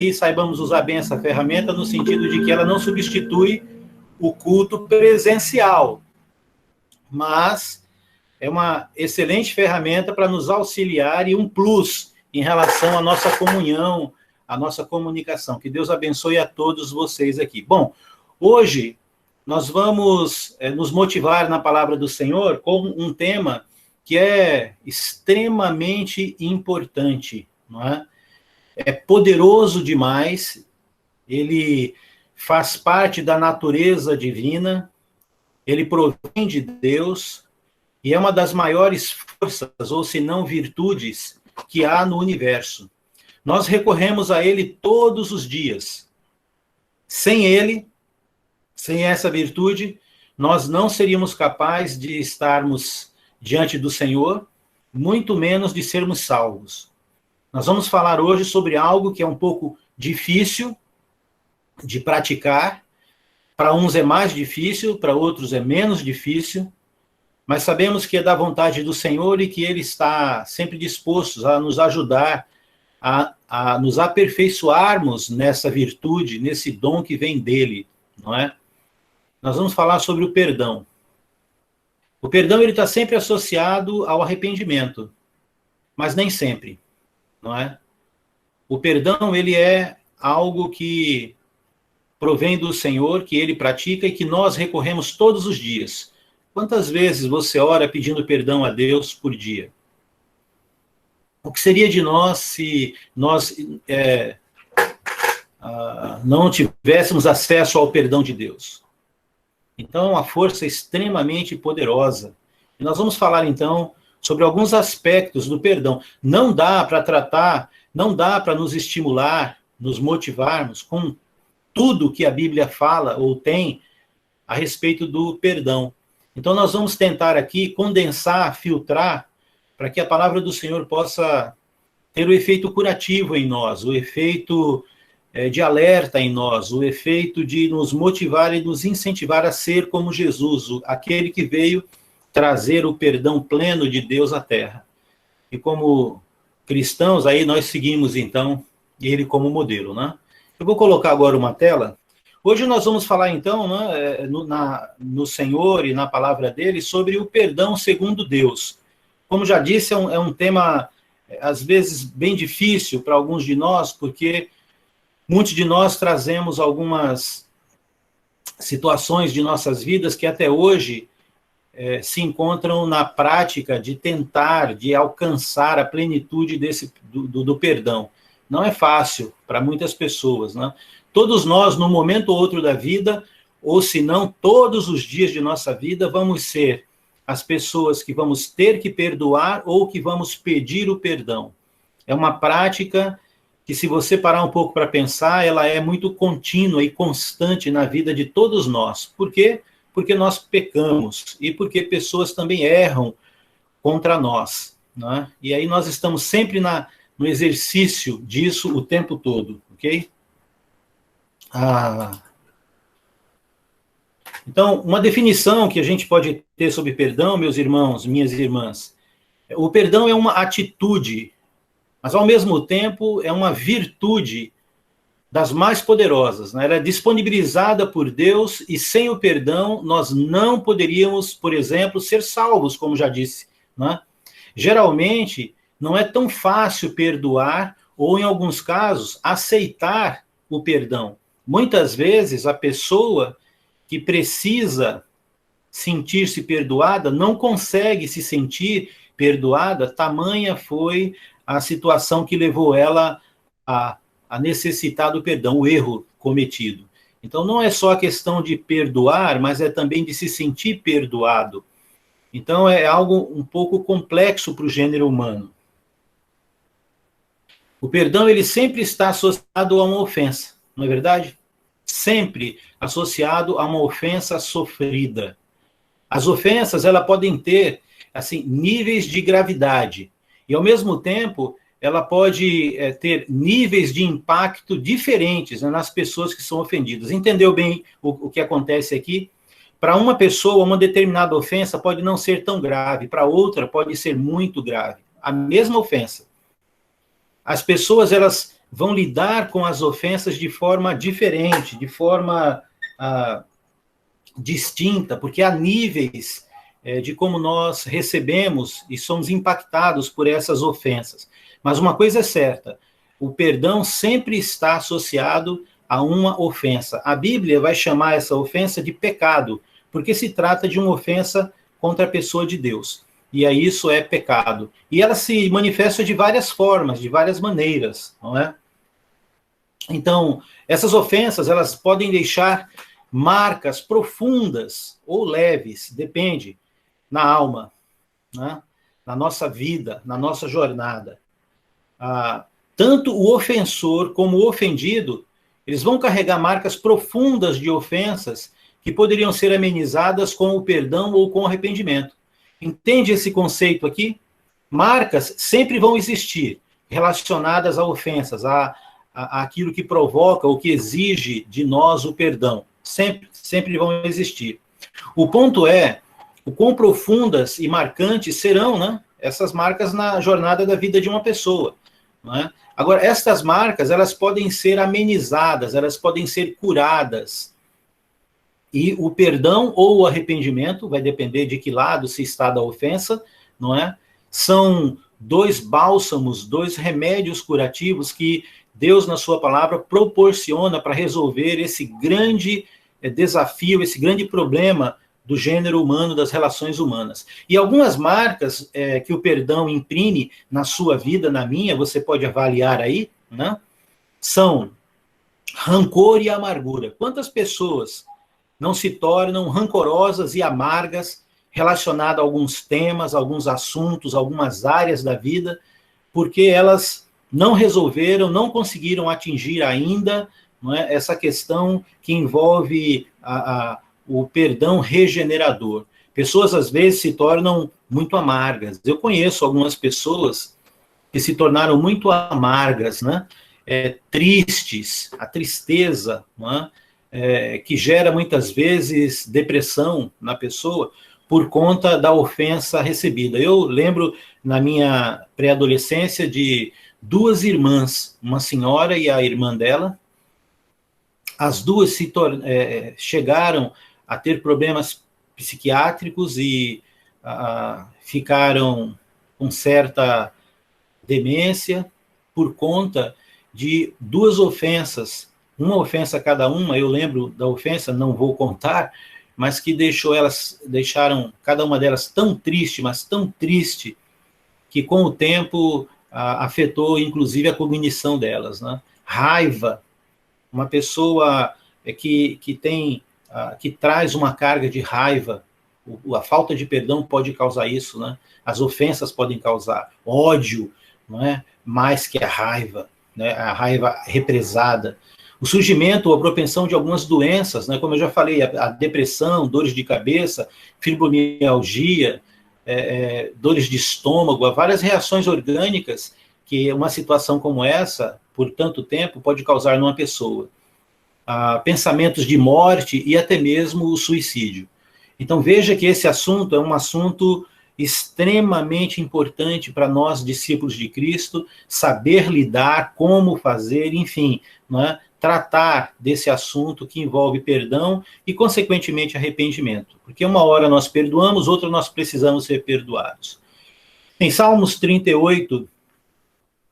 aqui saibamos usar bem essa ferramenta no sentido de que ela não substitui o culto presencial, mas é uma excelente ferramenta para nos auxiliar e um plus em relação à nossa comunhão, à nossa comunicação. Que Deus abençoe a todos vocês aqui. Bom, hoje nós vamos nos motivar na palavra do Senhor com um tema que é extremamente importante, não é? É poderoso demais, ele faz parte da natureza divina, ele provém de Deus, e é uma das maiores forças, ou se não virtudes, que há no universo. Nós recorremos a ele todos os dias. Sem ele, sem essa virtude, nós não seríamos capazes de estarmos diante do Senhor, muito menos de sermos salvos. Nós vamos falar hoje sobre algo que é um pouco difícil de praticar. Para uns é mais difícil, para outros é menos difícil, mas sabemos que é da vontade do Senhor e que Ele está sempre disposto a nos ajudar, a nos aperfeiçoarmos nessa virtude, nesse dom que vem dEle, não é? Nós vamos falar sobre o perdão. O perdão ele está sempre associado ao arrependimento, mas nem sempre, não é? O perdão ele é algo que provém do Senhor, que Ele pratica e que nós recorremos todos os dias. Quantas vezes você ora pedindo perdão a Deus por dia? O que seria de nós se nós não tivéssemos acesso ao perdão de Deus? Então, é uma força extremamente poderosa. E nós vamos falar, então, sobre alguns aspectos do perdão. Não dá para tratar, não dá para nos estimular, nos motivarmos com tudo que a Bíblia fala ou tem a respeito do perdão. Então, nós vamos tentar aqui condensar, filtrar, para que a palavra do Senhor possa ter o efeito curativo em nós, o efeito de alerta em nós, o efeito de nos motivar e nos incentivar a ser como Jesus, aquele que veio trazer o perdão pleno de Deus à terra. E como cristãos, aí nós seguimos, então, ele como modelo, né? Eu vou colocar agora uma tela. Hoje nós vamos falar, então, né, no Senhor e na palavra dele, sobre o perdão segundo Deus. Como já disse, é um tema, às vezes, bem difícil para alguns de nós, porque muitos de nós trazemos algumas situações de nossas vidas que até hoje se encontram na prática de tentar, de alcançar a plenitude do perdão. Não é fácil para muitas pessoas, né? Todos nós, num momento ou outro da vida, ou se não, todos os dias de nossa vida, vamos ser as pessoas que vamos ter que perdoar ou que vamos pedir o perdão. É uma prática que, se você parar um pouco para pensar, ela é muito contínua e constante na vida de todos nós. Por quê? Porque nós pecamos e porque pessoas também erram contra nós, né? E aí nós estamos sempre no exercício disso o tempo todo, ok? Então, uma definição que a gente pode ter sobre perdão, meus irmãos, minhas irmãs, o perdão é uma atitude, mas ao mesmo tempo é uma virtude das mais poderosas, né? Ela é disponibilizada por Deus e sem o perdão nós não poderíamos, por exemplo, ser salvos, como já disse, né? Geralmente, não é tão fácil perdoar ou, em alguns casos, aceitar o perdão. Muitas vezes, a pessoa que precisa sentir-se perdoada não consegue se sentir perdoada, tamanha foi a situação que levou ela a necessitar do perdão, o erro cometido. Então, não é só a questão de perdoar, mas é também de se sentir perdoado. Então, é algo um pouco complexo para o gênero humano. O perdão, ele sempre está associado a uma ofensa, não é verdade? Sempre associado a uma ofensa sofrida. As ofensas, elas podem ter, assim, níveis de gravidade. E, ao mesmo tempo, ela pode ter níveis de impacto diferentes, né, nas pessoas que são ofendidas. Entendeu bem o que acontece aqui? Para uma pessoa, uma determinada ofensa pode não ser tão grave, para outra pode ser muito grave. A mesma ofensa. As pessoas, elas vão lidar com as ofensas de forma diferente, de forma distinta, porque há níveis de como nós recebemos e somos impactados por essas ofensas. Mas uma coisa é certa, o perdão sempre está associado a uma ofensa. A Bíblia vai chamar essa ofensa de pecado, porque se trata de uma ofensa contra a pessoa de Deus. E aí isso é pecado. E ela se manifesta de várias formas, de várias maneiras, não é? Então, essas ofensas, elas podem deixar marcas profundas ou leves, depende, na alma, né? Na nossa vida, na nossa jornada. Tanto o ofensor como o ofendido, eles vão carregar marcas profundas de ofensas que poderiam ser amenizadas com o perdão ou com o arrependimento. Entende esse conceito aqui? Marcas sempre vão existir relacionadas a ofensas, àquilo que provoca ou que exige de nós o perdão. Sempre vão existir. O ponto é o quão profundas e marcantes serão, né, essas marcas na jornada da vida de uma pessoa. Não é? Agora, estas marcas, elas podem ser amenizadas, elas podem ser curadas. E o perdão ou o arrependimento, vai depender de que lado se está da ofensa, não é? São dois bálsamos, dois remédios curativos que Deus, na sua palavra, proporciona para resolver esse grande desafio, esse grande problema do gênero humano, das relações humanas. E algumas marcas que o perdão imprime na sua vida, na minha, você pode avaliar aí, né? São rancor e amargura. Quantas pessoas não se tornam rancorosas e amargas relacionadas a alguns temas, alguns assuntos, algumas áreas da vida, porque elas não resolveram, não conseguiram atingir ainda, não é, essa questão que envolve o perdão regenerador. Pessoas, às vezes, se tornam muito amargas. Eu conheço algumas pessoas que se tornaram muito amargas, né? Tristes, a tristeza, não é? Que gera, muitas vezes, depressão na pessoa por conta da ofensa recebida. Eu lembro, na minha pré-adolescência, de duas irmãs, uma senhora e a irmã dela. As duas chegaram a ter problemas psiquiátricos e ficaram com certa demência por conta de duas ofensas, uma ofensa cada uma. Eu lembro da ofensa, não vou contar, mas que deixaram cada uma delas tão triste, mas tão triste, que com o tempo afetou inclusive a cognição delas, né? Raiva, uma pessoa que traz uma carga de raiva, a falta de perdão pode causar isso, né? As ofensas podem causar ódio, não é? Mais que a raiva, né? A raiva represada. O surgimento ou a propensão de algumas doenças, né? Como eu já falei, a depressão, dores de cabeça, fibromialgia, dores de estômago, há várias reações orgânicas que uma situação como essa, por tanto tempo, pode causar numa pessoa. Pensamentos de morte e até mesmo o suicídio. Então veja que esse assunto é um assunto extremamente importante para nós, discípulos de Cristo, saber lidar, como fazer, enfim, não é? Tratar desse assunto que envolve perdão e, consequentemente, arrependimento. Porque uma hora nós perdoamos, outra nós precisamos ser perdoados. Em Salmos 38,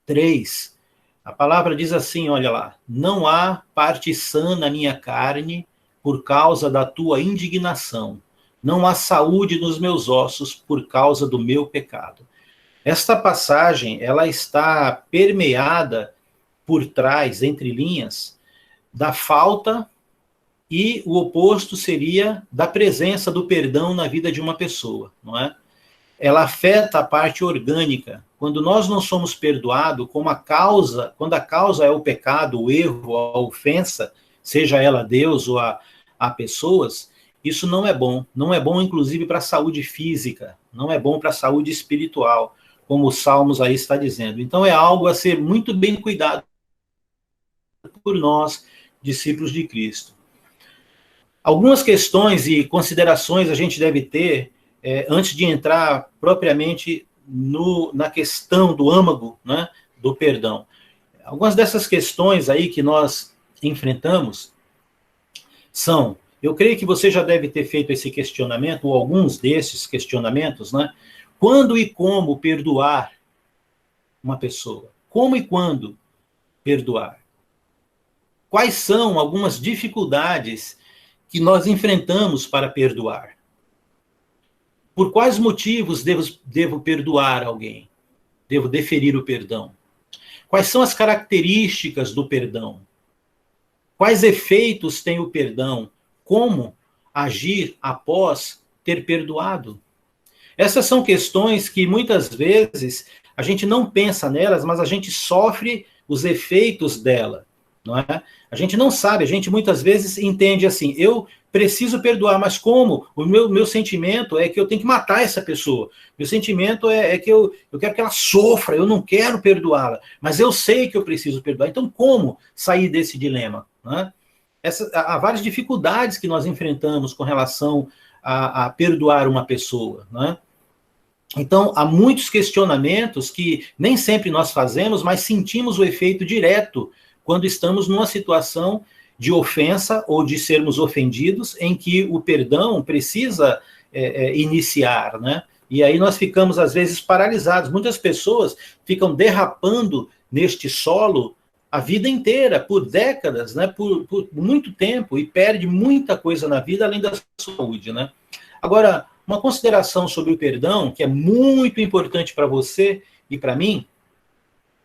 3, a palavra diz assim, olha lá: não há parte sã na minha carne por causa da tua indignação. Não há saúde nos meus ossos por causa do meu pecado. Esta passagem, ela está permeada por trás, entre linhas, da falta, e o oposto seria da presença do perdão na vida de uma pessoa, não é? Ela afeta a parte orgânica. Quando nós não somos perdoados, quando a causa é o pecado, o erro, a ofensa, seja ela a Deus ou a pessoas, isso não é bom. Não é bom, inclusive, para a saúde física, não é bom para a saúde espiritual, como os Salmos aí está dizendo. Então é algo a ser muito bem cuidado por nós, discípulos de Cristo. Algumas questões e considerações a gente deve ter antes de entrar propriamente na questão do âmago, né, do perdão. Algumas dessas questões aí que nós enfrentamos são, eu creio que você já deve ter feito esse questionamento, ou alguns desses questionamentos, né? Quando e como perdoar uma pessoa? Como e quando perdoar? Quais são algumas dificuldades que nós enfrentamos para perdoar? Por quais motivos devo perdoar alguém? Devo deferir o perdão? Quais são as características do perdão? Quais efeitos tem o perdão? Como agir após ter perdoado? Essas são questões que muitas vezes a gente não pensa nelas, mas a gente sofre os efeitos dela, não é? A gente não sabe, a gente muitas vezes entende assim, eu preciso perdoar, mas como? O meu sentimento é que eu tenho que matar essa pessoa. Meu sentimento é que eu quero que ela sofra, eu não quero perdoá-la, mas eu sei que eu preciso perdoar. Então, como sair desse dilema? Né? Há várias dificuldades que nós enfrentamos com relação a perdoar uma pessoa. Né? Então, há muitos questionamentos que nem sempre nós fazemos, mas sentimos o efeito direto quando estamos numa situação de ofensa ou de sermos ofendidos, em que o perdão precisa iniciar, né? E aí nós ficamos, às vezes, paralisados. Muitas pessoas ficam derrapando neste solo a vida inteira, por décadas, né? Por muito tempo, e perde muita coisa na vida, além da saúde, né? Agora, uma consideração sobre o perdão, que é muito importante para você e para mim,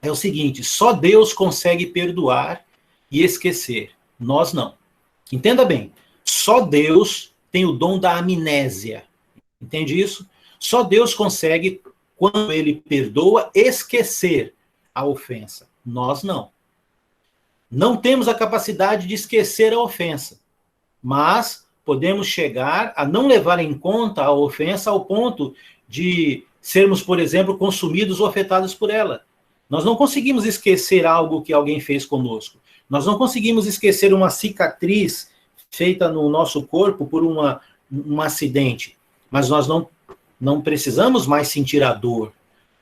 é o seguinte: só Deus consegue perdoar e esquecer. Nós não. Entenda bem, só Deus tem o dom da amnésia. Entende isso? Só Deus consegue, quando ele perdoa, esquecer a ofensa. Nós não. Não temos a capacidade de esquecer a ofensa, mas podemos chegar a não levar em conta a ofensa ao ponto de sermos, por exemplo, consumidos ou afetados por ela. Nós não conseguimos esquecer algo que alguém fez conosco. Nós não conseguimos esquecer uma cicatriz feita no nosso corpo por um acidente. Mas nós não precisamos mais sentir a dor.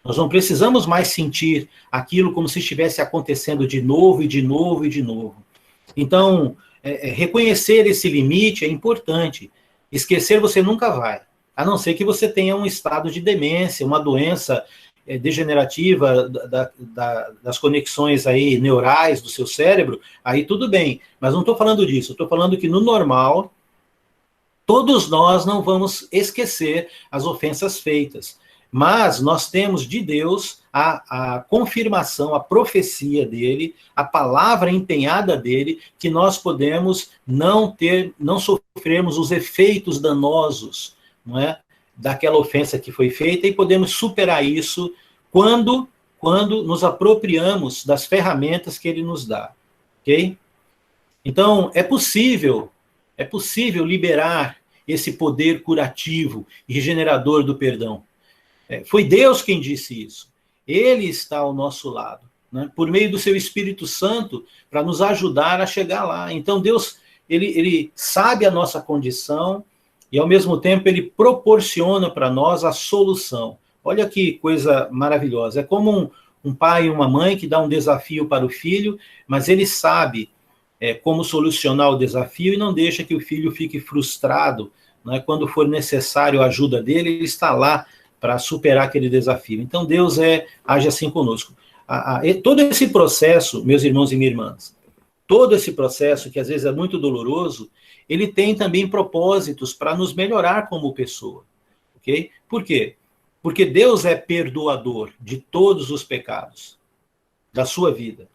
Nós não precisamos mais sentir aquilo como se estivesse acontecendo de novo e de novo e de novo. Então, reconhecer esse limite é importante. Esquecer você nunca vai, a não ser que você tenha um estado de demência, uma doença degenerativa das conexões aí neurais do seu cérebro, aí tudo bem. Mas não estou falando disso, estou falando que no normal, todos nós não vamos esquecer as ofensas feitas. Mas nós temos de Deus a confirmação, a profecia dele, a palavra empenhada dele, que nós podemos não sofrermos os efeitos danosos, não é, daquela ofensa que foi feita, e podemos superar isso quando nos apropriamos das ferramentas que ele nos dá, ok? Então, é possível liberar esse poder curativo e regenerador do perdão. Foi Deus quem disse isso. Ele está ao nosso lado, né, por meio do seu Espírito Santo, para nos ajudar a chegar lá. Então, Deus, ele sabe a nossa condição e, ao mesmo tempo, ele proporciona para nós a solução. Olha que coisa maravilhosa. É como um pai e uma mãe que dá um desafio para o filho, mas ele sabe como solucionar o desafio e não deixa que o filho fique frustrado, né, quando for necessário a ajuda dele, ele está lá para superar aquele desafio. Então, Deus age assim conosco. Todo esse processo, meus irmãos e minhas irmãs, todo esse processo, que às vezes é muito doloroso, ele tem também propósitos para nos melhorar como pessoa. Ok? Por quê? Porque Deus é perdoador de todos os pecados da sua vida.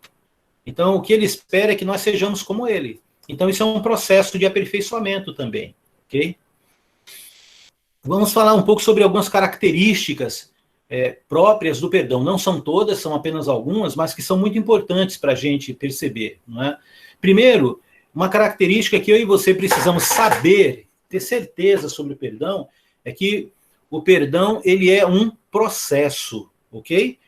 Então, o que ele espera é que nós sejamos como ele. Então, isso é um processo de aperfeiçoamento também. Ok? Vamos falar um pouco sobre algumas características próprias do perdão. Não são todas, são apenas algumas, mas que são muito importantes para a gente perceber. Não é? Primeiro, uma característica que eu e você precisamos saber, ter certeza sobre o perdão, é que o perdão, ele é um processo, ok?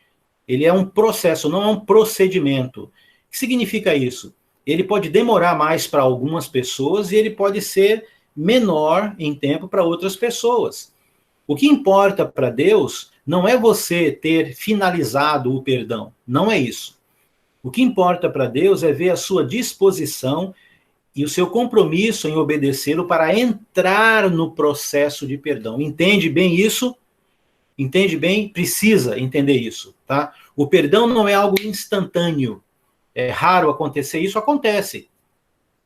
Ele é um processo, não é um procedimento. O que significa isso? Ele pode demorar mais para algumas pessoas e ele pode ser menor em tempo para outras pessoas. O que importa para Deus não é você ter finalizado o perdão, não é isso. O que importa para Deus é ver a sua disposição e o seu compromisso em obedecê-lo para entrar no processo de perdão. Entende bem isso? Entende bem? Precisa entender isso, tá? O perdão não é algo instantâneo. É raro acontecer isso, acontece.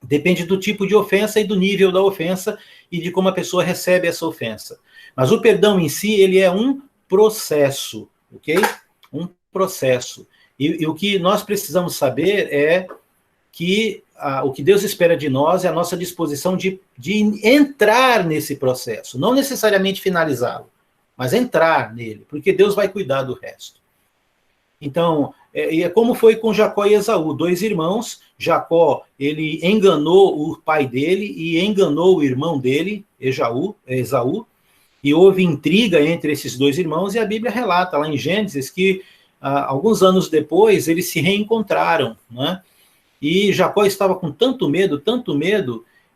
Depende do tipo de ofensa e do nível da ofensa e de como a pessoa recebe essa ofensa. Mas o perdão em si, ele é um processo, ok? Um processo. E o que nós precisamos saber é que o que Deus espera de nós é a nossa disposição de entrar nesse processo, não necessariamente finalizá-lo, mas entrar nele, porque Deus vai cuidar do resto. Então, é como foi com Jacó e Esaú, 2 irmãos. Jacó, ele enganou o pai dele e enganou o irmão dele, Esaú, e houve intriga entre esses 2 irmãos, e a Bíblia relata lá em Gênesis que alguns anos depois eles se reencontraram, né? E Jacó estava com tanto medo,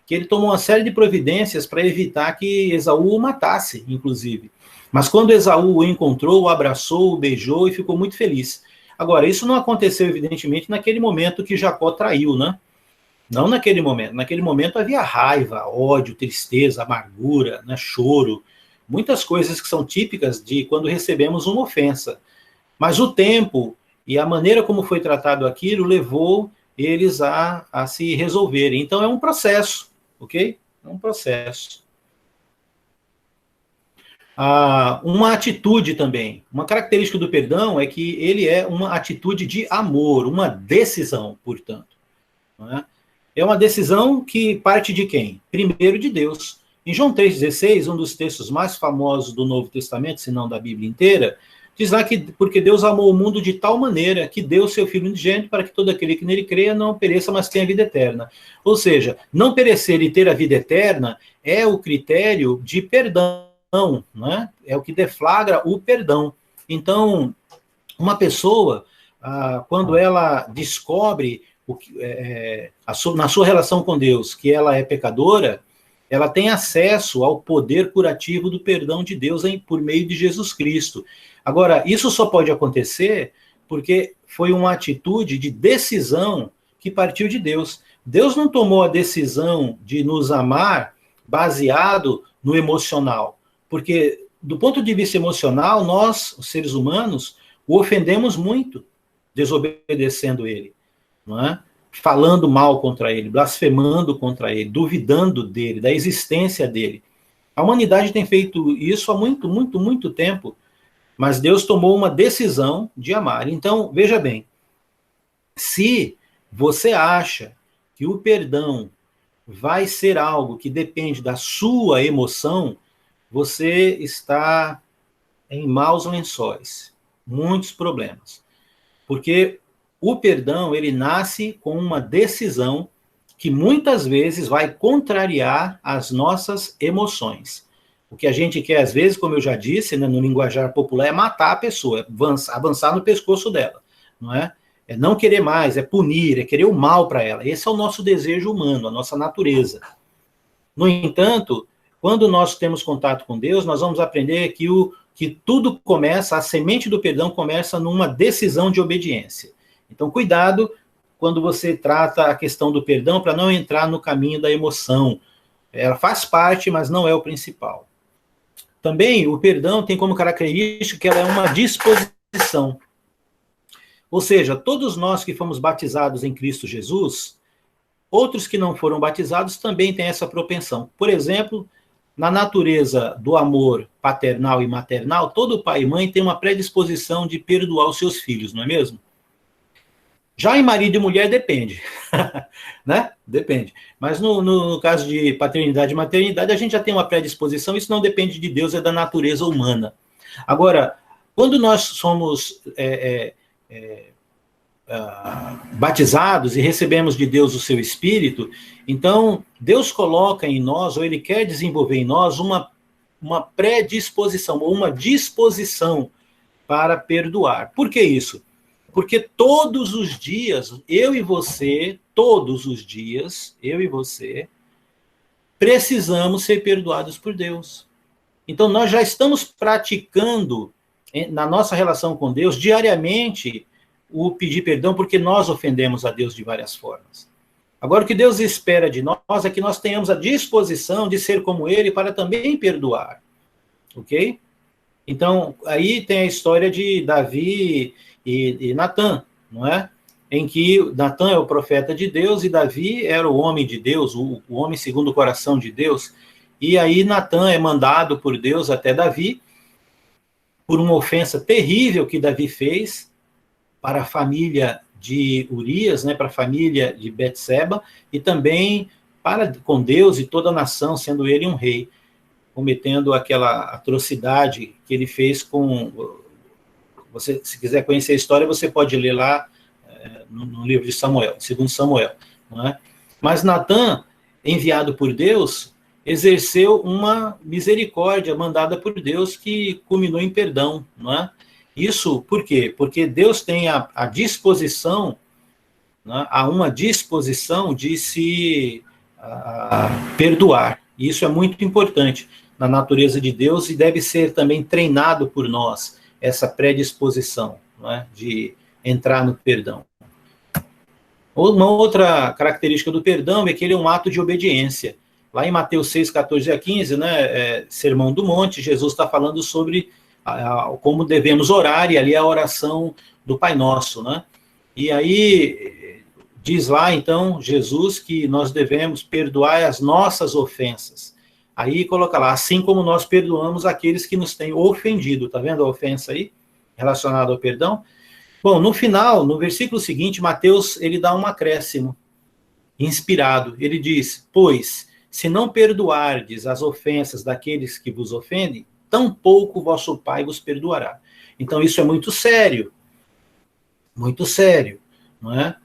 que ele tomou uma série de providências para evitar que Esaú o matasse, inclusive. Mas quando Esaú o encontrou, o abraçou, o beijou e ficou muito feliz. Agora, isso não aconteceu, evidentemente, naquele momento que Jacó traiu, né? Não naquele momento. Naquele momento havia raiva, ódio, tristeza, amargura, né? Choro. Muitas coisas que são típicas de quando recebemos uma ofensa. Mas o tempo e a maneira como foi tratado aquilo levou eles a se resolverem. Então é um processo, ok? É um processo. Uma atitude também. Uma característica do perdão é que ele é uma atitude de amor, uma decisão, portanto. Não é? É uma decisão que parte de quem? Primeiro de Deus. Em João 3,16, um dos textos mais famosos do Novo Testamento, se não da Bíblia inteira, diz lá que porque Deus amou o mundo de tal maneira que deu seu Filho unigênito para que todo aquele que nele creia não pereça, mas tenha vida eterna. Ou seja, não perecer e ter a vida eterna é o critério de perdão, né? É o que deflagra o perdão. Então, uma pessoa, quando ela descobre na sua relação com Deus que ela é pecadora, ela tem acesso ao poder curativo do perdão de Deus por meio de Jesus Cristo. Agora, isso só pode acontecer porque foi uma atitude de decisão que partiu de Deus. Deus não tomou a decisão de nos amar baseado no emocional, porque do ponto de vista emocional, nós, os seres humanos, o ofendemos muito, desobedecendo ele, não é? Falando mal contra ele, blasfemando contra ele, duvidando dele, da existência dele. A humanidade tem feito isso há muito, muito, muito tempo, mas Deus tomou uma decisão de amar. Então, veja bem, se você acha que o perdão vai ser algo que depende da sua emoção, você está em maus lençóis, muitos problemas. Porque o perdão, ele nasce com uma decisão que muitas vezes vai contrariar as nossas emoções. O que a gente quer, às vezes, como eu já disse, né, no linguajar popular, é matar a pessoa, é avançar no pescoço dela, não é? É não querer mais, é punir, é querer o mal para ela. Esse é o nosso desejo humano, a nossa natureza. No entanto, quando nós temos contato com Deus, nós vamos aprender que tudo começa, a semente do perdão começa numa decisão de obediência. Então, cuidado quando você trata a questão do perdão para não entrar no caminho da emoção. Ela faz parte, mas não é o principal. Também, o perdão tem como característica que ela é uma disposição. Ou seja, todos nós que fomos batizados em Cristo Jesus, outros que não foram batizados também têm essa propensão. Por exemplo, na natureza do amor paternal e maternal, todo pai e mãe tem uma predisposição de perdoar os seus filhos, não é mesmo? Já em marido e mulher depende, né? Depende. Mas no caso de paternidade e maternidade, a gente já tem uma predisposição, isso não depende de Deus, é da natureza humana. Agora, quando nós somos batizados e recebemos de Deus o seu Espírito, então Deus coloca em nós, ou Ele quer desenvolver em nós, uma predisposição, ou uma disposição para perdoar. Por que isso? Porque todos os dias, eu e você, precisamos ser perdoados por Deus. Então, nós já estamos praticando, na nossa relação com Deus, diariamente, o pedir perdão porque nós ofendemos a Deus de várias formas. Agora, o que Deus espera de nós é que nós tenhamos a disposição de ser como Ele para também perdoar. Ok? Então, aí tem a história de Davi e Natã, não é? Em que Natã é o profeta de Deus e Davi era o homem de Deus, o homem segundo o coração de Deus. E aí Natã é mandado por Deus até Davi por uma ofensa terrível que Davi fez para a família de Urias, né, para a família de Betseba, e também com Deus e toda a nação, sendo ele um rei, cometendo aquela atrocidade que ele fez com... Você, se quiser conhecer a história, você pode ler lá no livro de Samuel, segundo Samuel. Não é? Mas Natã, enviado por Deus, exerceu uma misericórdia mandada por Deus que culminou em perdão. Não é? Isso por quê? Porque Deus tem a disposição, né, há uma disposição de se perdoar. E isso é muito importante na natureza de Deus e deve ser também treinado por nós, essa predisposição, não é, de entrar no perdão. Uma outra característica do perdão é que ele é um ato de obediência. Lá em Mateus 6, 14 a 15, né, Sermão do Monte, Jesus está falando sobre como devemos orar, e ali é a oração do Pai Nosso, né? E aí diz lá, então, Jesus, que nós devemos perdoar as nossas ofensas. Aí coloca lá, assim como nós perdoamos aqueles que nos têm ofendido. Tá vendo a ofensa aí, relacionada ao perdão? Bom, no final, no versículo seguinte, Mateus, ele dá um acréscimo, inspirado. Ele diz, pois, se não perdoardes as ofensas daqueles que vos ofendem, tampouco vosso Pai vos perdoará. Então, isso é muito sério, não é?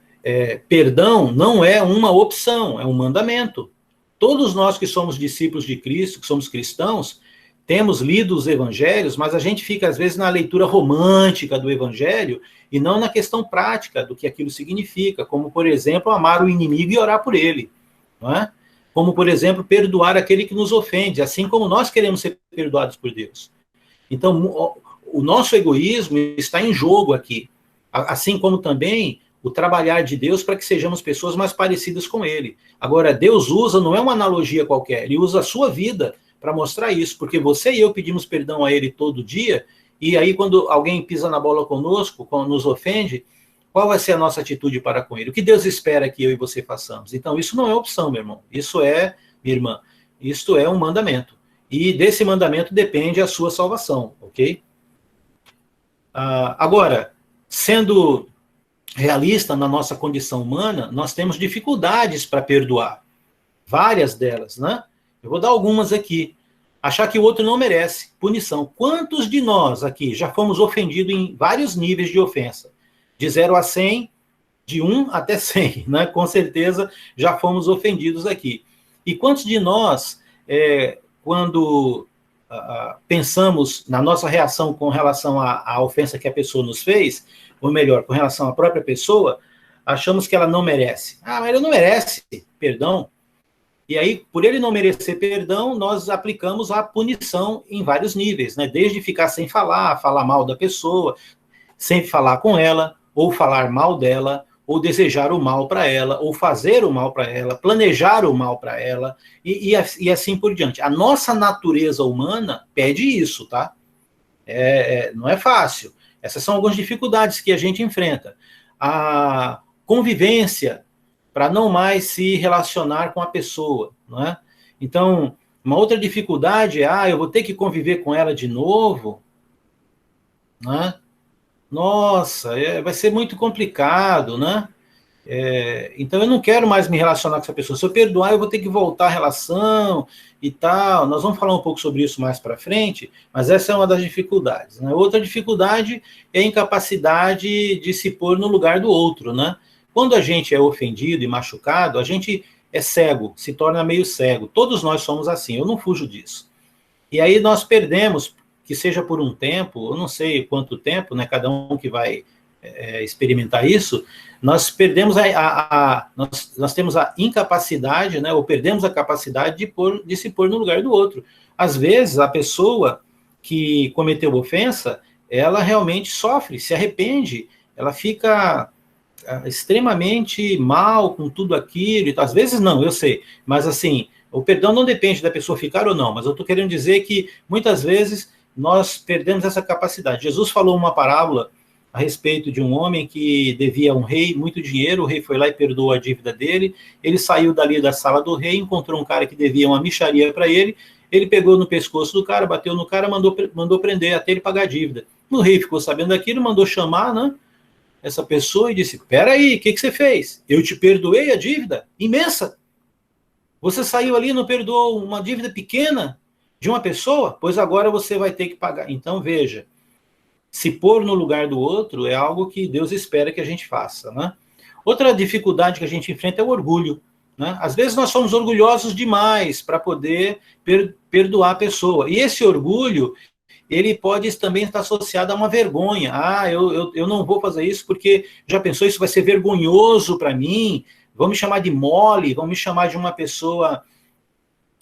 Perdão não é uma opção, é um mandamento. Todos nós que somos discípulos de Cristo, que somos cristãos, temos lido os evangelhos, mas a gente fica, às vezes, na leitura romântica do evangelho e não na questão prática do que aquilo significa, como, por exemplo, amar o inimigo e orar por ele, não é? Como, por exemplo, perdoar aquele que nos ofende, assim como nós queremos ser perdoados por Deus. Então, o nosso egoísmo está em jogo aqui, assim como também o trabalhar de Deus para que sejamos pessoas mais parecidas com Ele. Agora, Deus usa, não é uma analogia qualquer, Ele usa a sua vida para mostrar isso, porque você e eu pedimos perdão a Ele todo dia, e aí quando alguém pisa na bola conosco, quando nos ofende, qual vai ser a nossa atitude para com Ele? O que Deus espera que eu e você façamos? Então, isso não é opção, meu irmão. Isso é, minha irmã, isto é um mandamento. E desse mandamento depende a sua salvação, ok? Agora, sendo realista na nossa condição humana, nós temos dificuldades para perdoar. Várias delas, né? Eu vou dar algumas aqui. Achar que o outro não merece punição. Quantos de nós aqui já fomos ofendidos em vários níveis de ofensa? De 0 a 100, de 1 até 100, né? Com certeza já fomos ofendidos aqui. E quantos de nós, quando pensamos na nossa reação com relação à ofensa que a pessoa nos fez, ou melhor, com relação à própria pessoa, achamos que ela não merece. Mas ele não merece perdão. E aí, por ele não merecer perdão, nós aplicamos a punição em vários níveis, né? Desde ficar sem falar mal da pessoa, sem falar com ela, ou falar mal dela, ou desejar o mal para ela, ou fazer o mal para ela, planejar o mal para ela, e assim por diante. A nossa natureza humana pede isso, tá? Não é fácil. Essas são algumas dificuldades que a gente enfrenta. A convivência, para não mais se relacionar com a pessoa, não é? Então, uma outra dificuldade é, eu vou ter que conviver com ela de novo, não é? Nossa, vai ser muito complicado, né? Então, eu não quero mais me relacionar com essa pessoa. Se eu perdoar, eu vou ter que voltar à relação e tal. Nós vamos falar um pouco sobre isso mais para frente, mas essa é uma das dificuldades, né? Outra dificuldade é a incapacidade de se pôr no lugar do outro, né? Quando a gente é ofendido e machucado, a gente é cego, se torna meio cego. Todos nós somos assim, eu não fujo disso. E aí nós perdemos, que seja por um tempo, eu não sei quanto tempo, né? Cada um que vai experimentar isso, nós perdemos nós temos a incapacidade, né? Ou perdemos a capacidade de se pôr no lugar do outro. Às vezes, a pessoa que cometeu ofensa, ela realmente sofre, se arrepende, ela fica extremamente mal com tudo aquilo, às vezes não, eu sei, mas assim, o perdão não depende da pessoa ficar ou não, mas eu estou querendo dizer que muitas vezes nós perdemos essa capacidade. Jesus falou uma parábola a respeito de um homem que devia a um rei muito dinheiro, o rei foi lá e perdoou a dívida dele, ele saiu dali da sala do rei, encontrou um cara que devia uma mixaria para ele pegou no pescoço do cara, bateu no cara, mandou prender até ele pagar a dívida. O rei ficou sabendo daquilo, mandou chamar, né, essa pessoa e disse, peraí, o que você fez? Eu te perdoei a dívida imensa. Você saiu ali e não perdoou uma dívida pequena de uma pessoa? Pois agora você vai ter que pagar. Então, veja, se pôr no lugar do outro é algo que Deus espera que a gente faça, né? Outra dificuldade que a gente enfrenta é o orgulho, né? Às vezes nós somos orgulhosos demais para poder perdoar a pessoa. E esse orgulho, ele pode também estar associado a uma vergonha. Eu não vou fazer isso porque já pensou, isso vai ser vergonhoso para mim, vão me chamar de mole, vão me chamar de uma pessoa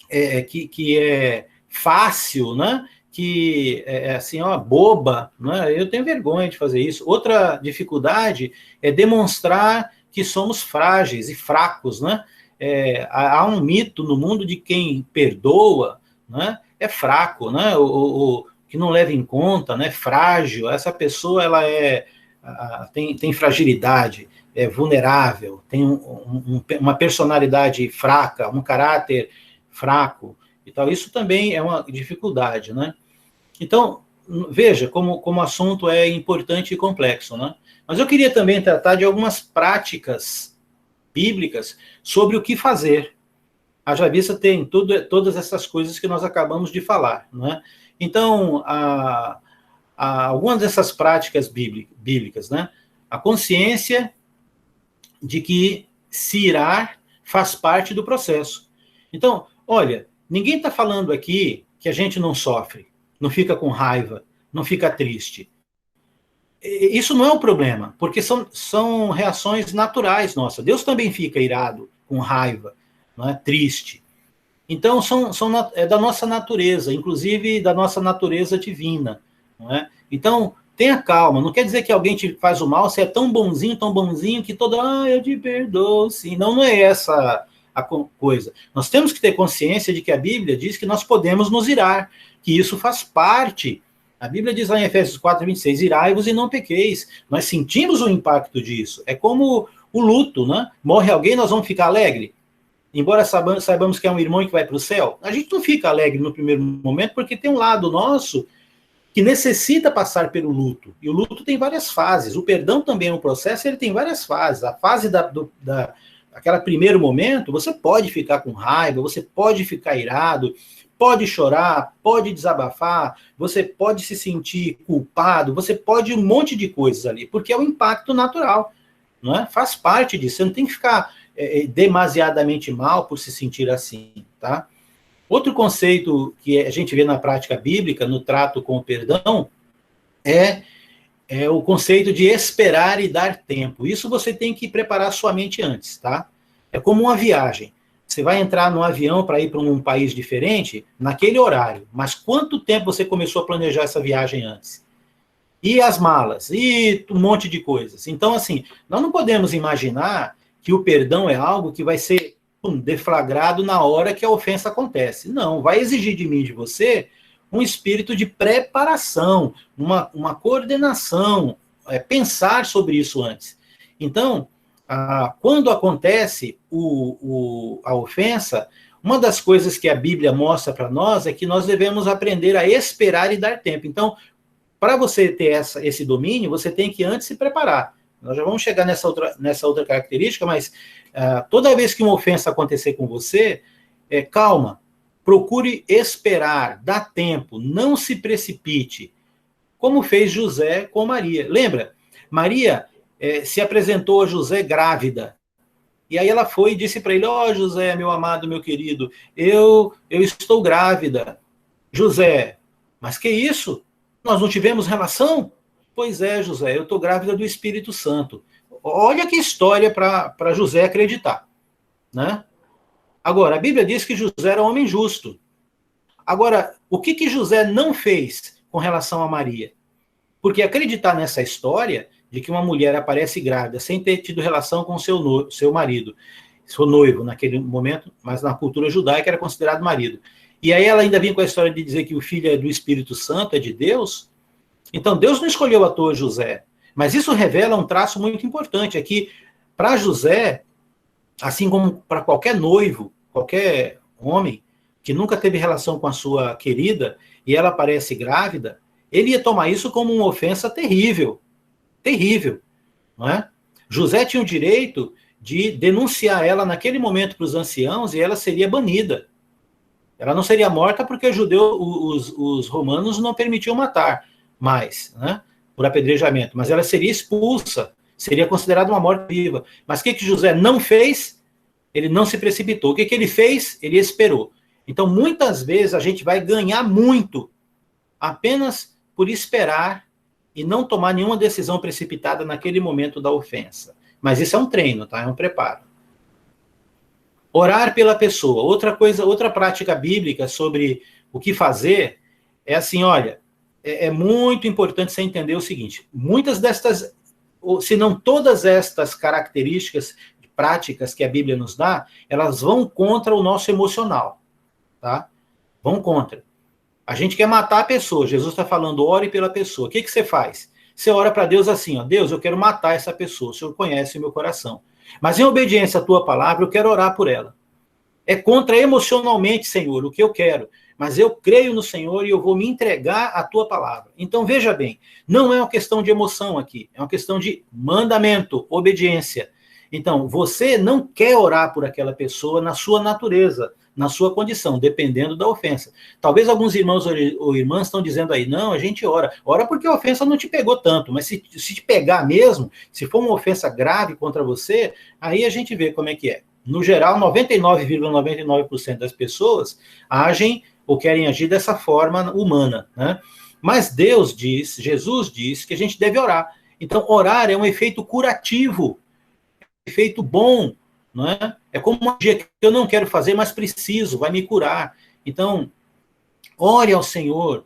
que é fácil, né? Que é assim, ó, boba, né? Eu tenho vergonha de fazer isso. Outra dificuldade é demonstrar que somos frágeis e fracos, né? Há um mito no mundo de quem perdoa, né? É fraco, né? Que não leva em conta, né? Frágil. Essa pessoa ela tem fragilidade, é vulnerável, tem uma personalidade fraca, um caráter fraco e tal. Isso também é uma dificuldade, né? Então, veja como o assunto é importante e complexo, né? Mas eu queria também tratar de algumas práticas bíblicas sobre o que fazer. Haja vista tem todas essas coisas que nós acabamos de falar, né? Então, algumas dessas práticas bíblicas, né? A consciência de que se irar faz parte do processo. Então, olha, ninguém está falando aqui que a gente não sofre, não fica com raiva, não fica triste. Isso não é um problema, porque são reações naturais nossas. Deus também fica irado, com raiva, não é? Triste. Então, é da nossa natureza, inclusive da nossa natureza divina. Não é? Então, tenha calma, não quer dizer que alguém te faz o mal, você é tão bonzinho, que eu te perdoo, sim. Não é essa a coisa. Nós temos que ter consciência de que a Bíblia diz que nós podemos nos irar, que isso faz parte. A Bíblia diz lá em Efésios 4:26, irai-vos e não pequeis. Nós sentimos o impacto disso. É como o luto, né? Morre alguém, nós vamos ficar alegre. Embora saibamos que é um irmão que vai para o céu, a gente não fica alegre no primeiro momento, porque tem um lado nosso que necessita passar pelo luto. E o luto tem várias fases. O perdão também é um processo, ele tem várias fases. A fase daquele primeiro momento, você pode ficar com raiva, você pode ficar irado, pode chorar, pode desabafar, você pode se sentir culpado, você pode um monte de coisas ali, porque é o impacto natural, não é? Faz parte disso, você não tem que ficar demasiadamente mal por se sentir assim, tá? Outro conceito que a gente vê na prática bíblica, no trato com o perdão, é o conceito de esperar e dar tempo. Isso você tem que preparar sua mente antes, tá? É como uma viagem. Você vai entrar num avião para ir para um país diferente, naquele horário. Mas quanto tempo você começou a planejar essa viagem antes? E as malas? E um monte de coisas. Então, assim, nós não podemos imaginar que o perdão é algo que vai ser deflagrado na hora que a ofensa acontece. Não, vai exigir de mim, de você, um espírito de preparação, uma coordenação, pensar sobre isso antes. Então, quando acontece a ofensa, uma das coisas que a Bíblia mostra para nós é que nós devemos aprender a esperar e dar tempo. Então, para você ter esse domínio, você tem que antes se preparar. Nós já vamos chegar nessa outra característica, mas toda vez que uma ofensa acontecer com você, calma, procure esperar, dá tempo, não se precipite, como fez José com Maria. Lembra? Maria se apresentou a José grávida, e aí ela foi e disse para ele, José, meu amado, meu querido, eu estou grávida. José, mas que isso? Nós não tivemos relação? Pois é, José, eu estou grávida do Espírito Santo. Olha que história para José acreditar, né? Agora, a Bíblia diz que José era um homem justo. Agora, o que José não fez com relação a Maria? Porque acreditar nessa história de que uma mulher aparece grávida sem ter tido relação com seu marido, seu noivo naquele momento, mas na cultura judaica era considerado marido. E aí ela ainda vinha com a história de dizer que o filho é do Espírito Santo, é de Deus. Então Deus não escolheu à toa José. Mas isso revela um traço muito importante, é que para José, assim como para qualquer noivo, qualquer homem que nunca teve relação com a sua querida e ela aparece grávida, ele ia tomar isso como uma ofensa terrível. Terrível, não é? José tinha o direito de denunciar ela naquele momento para os anciãos e ela seria banida. Ela não seria morta porque os romanos não permitiam matar mais, né, por apedrejamento, mas ela seria expulsa, seria considerada uma morte viva. Mas o que José não fez? Ele não se precipitou. O que ele fez? Ele esperou. Então, muitas vezes, a gente vai ganhar muito apenas por esperar e não tomar nenhuma decisão precipitada naquele momento da ofensa. Mas isso é um treino, tá? É um preparo. Orar pela pessoa. Outra coisa, outra prática bíblica sobre o que fazer é assim, olha, é muito importante você entender o seguinte, muitas destas, se não todas estas características práticas que a Bíblia nos dá, elas vão contra o nosso emocional, tá? Vão contra. A gente quer matar a pessoa, Jesus está falando, ore pela pessoa. O que você faz? Você ora para Deus assim, ó, Deus, eu quero matar essa pessoa, o Senhor conhece o meu coração. Mas em obediência à tua palavra, eu quero orar por ela. É contra emocionalmente, Senhor, o que eu quero. Mas eu creio no Senhor e eu vou me entregar à tua palavra. Então, veja bem, não é uma questão de emoção aqui, é uma questão de mandamento, obediência. Então, você não quer orar por aquela pessoa na sua natureza, na sua condição, dependendo da ofensa. Talvez alguns irmãos ou irmãs estão dizendo aí, não, a gente ora. Ora porque a ofensa não te pegou tanto, mas se te pegar mesmo, se for uma ofensa grave contra você, aí a gente vê como é que é. No geral, 99,99% das pessoas agem ou querem agir dessa forma humana, né? Mas Deus diz, Jesus diz que a gente deve orar. Então, orar é um efeito curativo, efeito bom, não é? É como um dia que eu não quero fazer, mas preciso, vai me curar. Então, ore ao Senhor,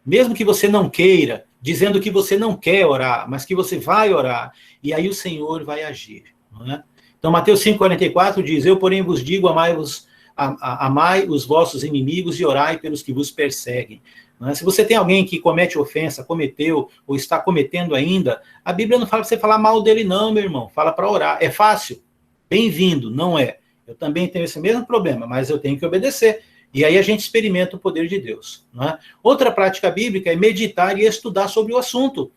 mesmo que você não queira, dizendo que você não quer orar, mas que você vai orar, e aí o Senhor vai agir, não é? Então, Mateus 5,44 diz, eu, porém, vos digo, amai os vossos inimigos e orai pelos que vos perseguem. Não é? Se você tem alguém que comete ofensa, cometeu, ou está cometendo ainda, a Bíblia não fala para você falar mal dele não, meu irmão, fala para orar. É fácil? Bem-vindo, não é. Eu também tenho esse mesmo problema, mas eu tenho que obedecer. E aí a gente experimenta o poder de Deus. Não é? Outra prática bíblica é meditar e estudar sobre o assunto.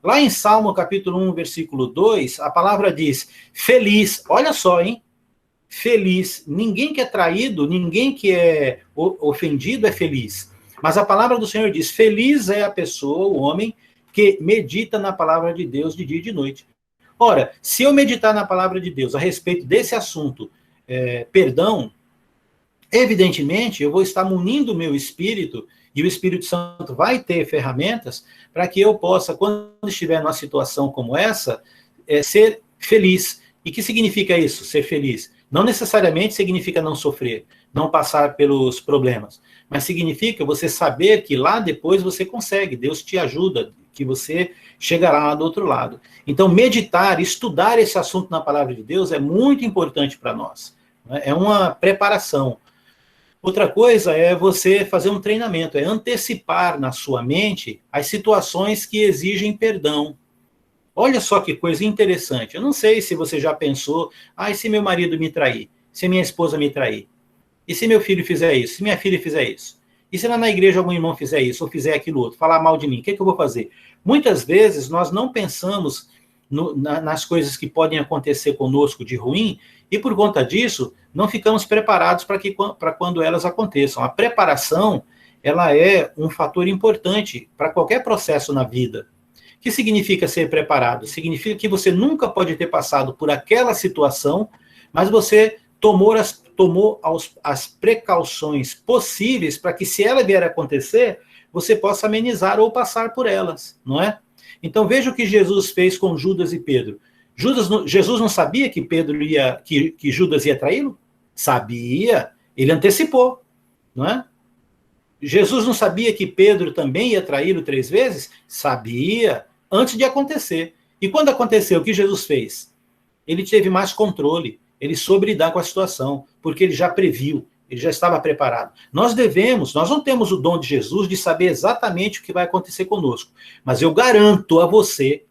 Lá em Salmo capítulo 1, versículo 2, a palavra diz, feliz, olha só, hein? Feliz. Ninguém que é traído, ninguém que é ofendido é feliz. Mas a palavra do Senhor diz, feliz é a pessoa, o homem, que medita na palavra de Deus de dia e de noite. Ora, se eu meditar na palavra de Deus a respeito desse assunto, perdão, evidentemente eu vou estar munindo o meu espírito, e o Espírito Santo vai ter ferramentas para que eu possa, quando estiver numa situação como essa, ser feliz. E que significa isso, ser feliz? Não necessariamente significa não sofrer, não passar pelos problemas, mas significa você saber que lá depois você consegue, Deus te ajuda, que você chegará lá do outro lado. Então, meditar, estudar esse assunto na palavra de Deus é muito importante para nós. É uma preparação. Outra coisa é você fazer um treinamento, é antecipar na sua mente as situações que exigem perdão. Olha só que coisa interessante. Eu não sei se você já pensou, e se meu marido me trair? Se minha esposa me trair? E se meu filho fizer isso? Se minha filha fizer isso? E se lá na igreja algum irmão fizer isso, ou fizer aquilo outro, falar mal de mim, o que eu vou fazer? Muitas vezes nós não pensamos nas coisas que podem acontecer conosco de ruim, e por conta disso, não ficamos preparados para quando elas aconteçam. A preparação, ela é um fator importante para qualquer processo na vida. O que significa ser preparado? Significa que você nunca pode ter passado por aquela situação, mas você tomou as precauções possíveis para que, se ela vier a acontecer, você possa amenizar ou passar por elas, não é? Então, veja o que Jesus fez com Judas e Pedro. Jesus não sabia que que Judas ia traí-lo? Sabia, ele antecipou, não é? Jesus não sabia que Pedro também ia traí-lo 3 vezes? Sabia, antes de acontecer. E quando aconteceu, o que Jesus fez? Ele teve mais controle, ele soube lidar com a situação, porque ele já previu, ele já estava preparado. Nós não temos o dom de Jesus de saber exatamente o que vai acontecer conosco, mas eu garanto a você,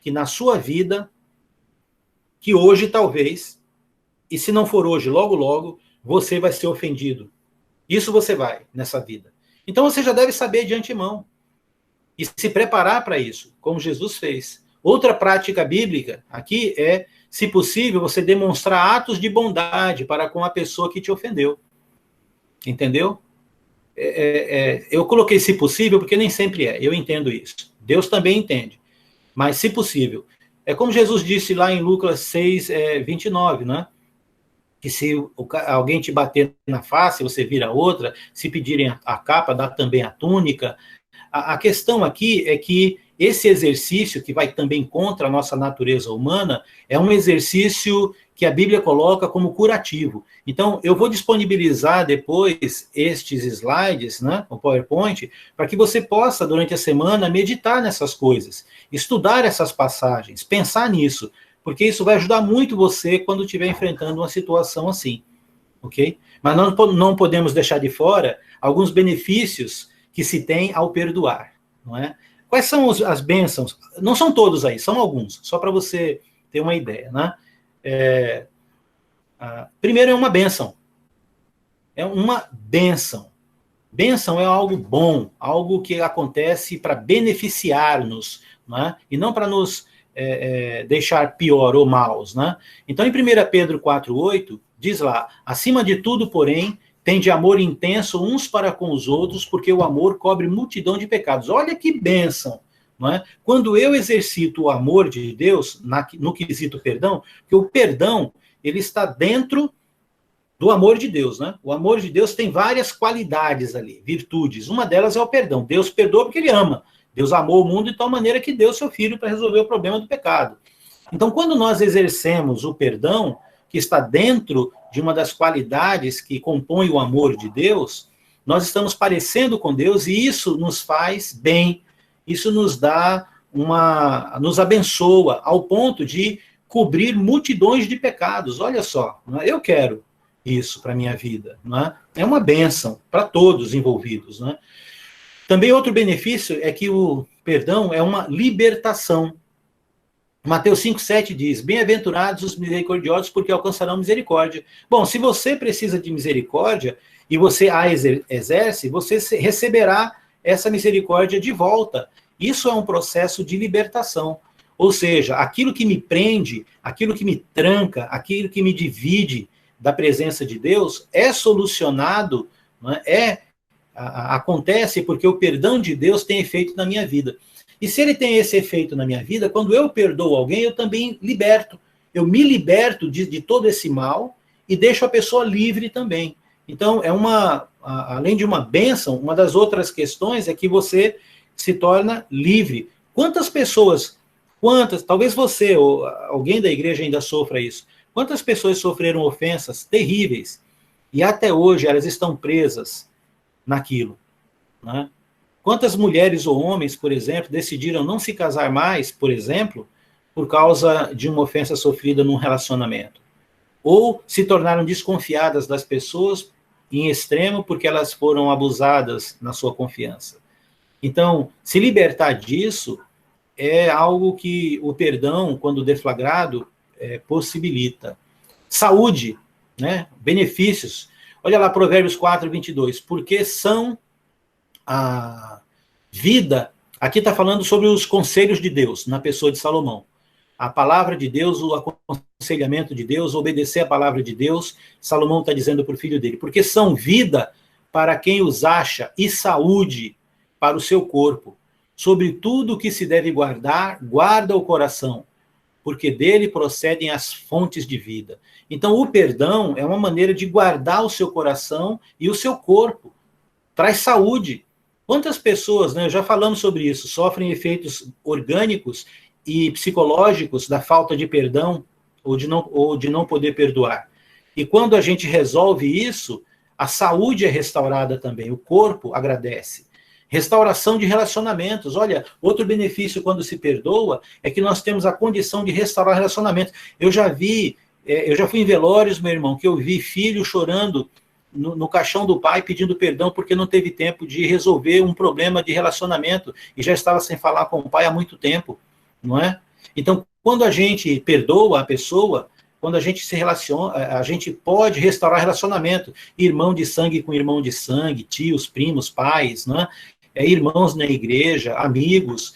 que na sua vida, que hoje talvez, e se não for hoje, logo, logo, você vai ser ofendido. Isso você vai nessa vida. Então você já deve saber de antemão e se preparar para isso, como Jesus fez. Outra prática bíblica aqui é, se possível, você demonstrar atos de bondade para com a pessoa que te ofendeu. Entendeu? Eu coloquei se possível porque nem sempre é, eu entendo isso. Deus também entende. Mas se possível. É como Jesus disse lá em Lucas 6, 29, né? Que se alguém te bater na face, você vira outra, se pedirem a capa, dá também a túnica. A questão aqui é que esse exercício, que vai também contra a nossa natureza humana, é um exercício que a Bíblia coloca como curativo. Então, eu vou disponibilizar depois estes slides, né, o PowerPoint, para que você possa, durante a semana, meditar nessas coisas, estudar essas passagens, pensar nisso, porque isso vai ajudar muito você quando estiver enfrentando uma situação assim, ok? Mas nós não podemos deixar de fora alguns benefícios que se tem ao perdoar, não é? Quais são as bênçãos? Não são todos aí, são alguns, só para você ter uma ideia, né? Primeiro é uma bênção. É uma bênção. Bênção é algo bom, algo que acontece para beneficiar-nos, né? E não para nos deixar pior ou maus, né? Então, em 1 Pedro 4,8, diz lá, acima de tudo, porém, tende amor intenso uns para com os outros, porque o amor cobre multidão de pecados. Olha que bênção, não é? Quando eu exercito o amor de Deus, no quesito perdão, porque o perdão, ele está dentro do amor de Deus, né? O amor de Deus tem várias qualidades ali, virtudes. Uma delas é o perdão. Deus perdoa porque ele ama. Deus amou o mundo de tal maneira que deu seu filho para resolver o problema do pecado. Então, quando nós exercemos o perdão, que está dentro de uma das qualidades que compõe o amor de Deus, nós estamos parecendo com Deus e isso nos faz bem, isso nos dá nos abençoa ao ponto de cobrir multidões de pecados. Olha só, eu quero isso para a minha vida, não é? É uma bênção para todos envolvidos, não é? Também outro benefício é que o perdão é uma libertação. Mateus 5,7 diz, bem-aventurados os misericordiosos, porque alcançarão misericórdia. Bom, se você precisa de misericórdia, e você a exerce, você receberá essa misericórdia de volta. Isso é um processo de libertação. Ou seja, aquilo que me prende, aquilo que me tranca, aquilo que me divide da presença de Deus, é solucionado, não é? Acontece porque o perdão de Deus tem efeito na minha vida. E se ele tem esse efeito na minha vida, quando eu perdoo alguém, eu também liberto. Eu me liberto de todo esse mal e deixo a pessoa livre também. Então, além de uma bênção, uma das outras questões é que você se torna livre. Talvez você ou alguém da igreja ainda sofra isso. Quantas pessoas sofreram ofensas terríveis e até hoje elas estão presas naquilo, né? Quantas mulheres ou homens, por exemplo, decidiram não se casar mais, por exemplo, por causa de uma ofensa sofrida num relacionamento? Ou se tornaram desconfiadas das pessoas em extremo porque elas foram abusadas na sua confiança. Então, se libertar disso é algo que o perdão, quando deflagrado, possibilita. Saúde, né? Benefícios. Olha lá, Provérbios 4:22. Porque são a vida, aqui está falando sobre os conselhos de Deus, na pessoa de Salomão. A palavra de Deus, o aconselhamento de Deus, obedecer a palavra de Deus, Salomão está dizendo para o filho dele, porque são vida para quem os acha e saúde para o seu corpo. Sobre tudo o que se deve guardar, guarda o coração, porque dele procedem as fontes de vida. Então, o perdão é uma maneira de guardar o seu coração e o seu corpo. Traz saúde. Quantas pessoas, né, já falamos sobre isso, sofrem efeitos orgânicos e psicológicos da falta de perdão ou de não poder perdoar? E quando a gente resolve isso, a saúde é restaurada também, o corpo agradece. Restauração de relacionamentos. Olha, outro benefício quando se perdoa é que nós temos a condição de restaurar relacionamentos. Eu já fui em velórios, meu irmão, que eu vi filho chorando no caixão do pai pedindo perdão porque não teve tempo de resolver um problema de relacionamento e já estava sem falar com o pai há muito tempo, não é? Então, quando a gente perdoa a pessoa, quando a gente se relaciona, a gente pode restaurar relacionamento, irmão de sangue com irmão de sangue, tios, primos, pais, não é? Irmãos na igreja, amigos,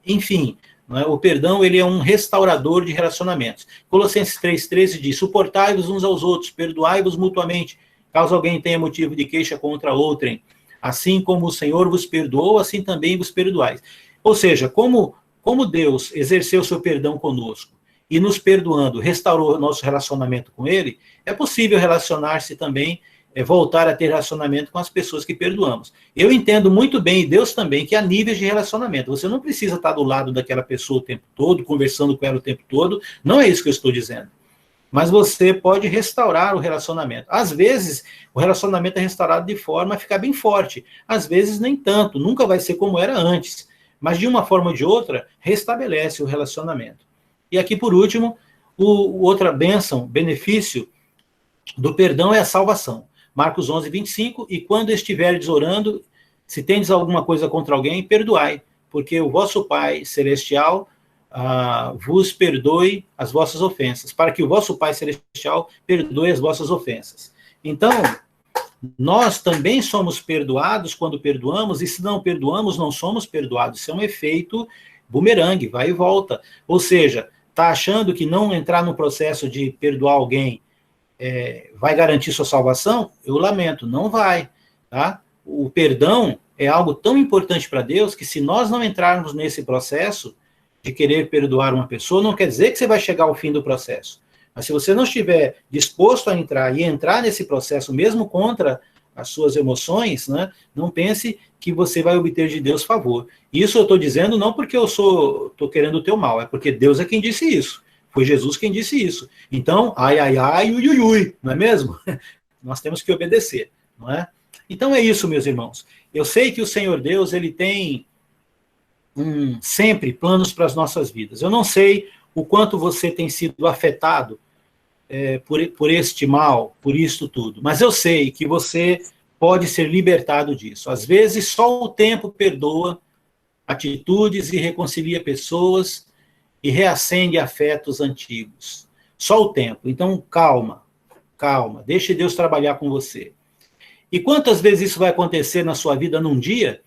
enfim, não é? O perdão, ele é um restaurador de relacionamentos. Colossenses 3,13 diz, suportai-vos uns aos outros, perdoai-vos mutuamente, caso alguém tenha motivo de queixa contra outrem, assim como o Senhor vos perdoou, assim também vos perdoais. Ou seja, como Deus exerceu seu perdão conosco, e nos perdoando, restaurou nosso relacionamento com ele, é possível relacionar-se também, voltar a ter relacionamento com as pessoas que perdoamos. Eu entendo muito bem, e Deus também, que há níveis de relacionamento. Você não precisa estar do lado daquela pessoa o tempo todo, conversando com ela o tempo todo, não é isso que eu estou dizendo. Mas você pode restaurar o relacionamento. Às vezes, o relacionamento é restaurado de forma a ficar bem forte. Às vezes, nem tanto, nunca vai ser como era antes. Mas, de uma forma ou de outra, restabelece o relacionamento. E aqui, por último, outra bênção, benefício do perdão é a salvação. Marcos 11, 25, e quando estiverdes orando, se tendes alguma coisa contra alguém, perdoai, porque o vosso Pai Celestial vos perdoe as vossas ofensas, para que o vosso Pai Celestial perdoe as vossas ofensas. Então, nós também somos perdoados quando perdoamos, e se não perdoamos, não somos perdoados. Isso é um efeito bumerangue, vai e volta. Ou seja, está achando que não entrar no processo de perdoar alguém vai garantir sua salvação? Eu lamento, não vai. Tá? O perdão é algo tão importante para Deus que se nós não entrarmos nesse processo de querer perdoar uma pessoa, não quer dizer que você vai chegar ao fim do processo. Mas se você não estiver disposto a entrar e entrar nesse processo mesmo contra as suas emoções, né, não pense que você vai obter de Deus favor. Isso eu estou dizendo não porque eu estou querendo o teu mal, é porque Deus é quem disse isso. Foi Jesus quem disse isso. Então, ai, ai, ai, ui, ui, ui, não é mesmo? Nós temos que obedecer, não é? Então é isso, meus irmãos. Eu sei que o Senhor Deus, ele tem sempre planos para as nossas vidas. Eu não sei o quanto você tem sido afetado por este mal, por isto tudo, mas eu sei que você pode ser libertado disso. Às vezes, só o tempo perdoa atitudes e reconcilia pessoas e reacende afetos antigos. Só o tempo. Então, calma, deixe Deus trabalhar com você. E quantas vezes isso vai acontecer na sua vida num dia?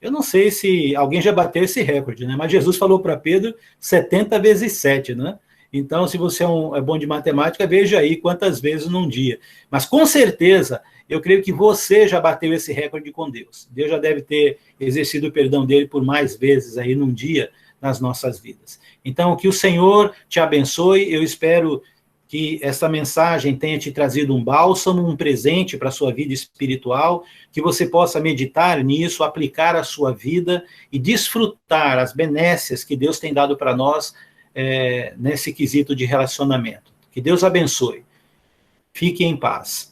Eu não sei se alguém já bateu esse recorde, né? Mas Jesus falou para Pedro 70 vezes 7, né? Então, se você é bom de matemática, veja aí quantas vezes num dia. Mas, com certeza, eu creio que você já bateu esse recorde com Deus. Deus já deve ter exercido o perdão dele por mais vezes aí num dia nas nossas vidas. Então, que o Senhor te abençoe. Eu espero que essa mensagem tenha te trazido um bálsamo, um presente para a sua vida espiritual, que você possa meditar nisso, aplicar a sua vida e desfrutar as benécias que Deus tem dado para nós nesse quesito de relacionamento. Que Deus abençoe. Fique em paz.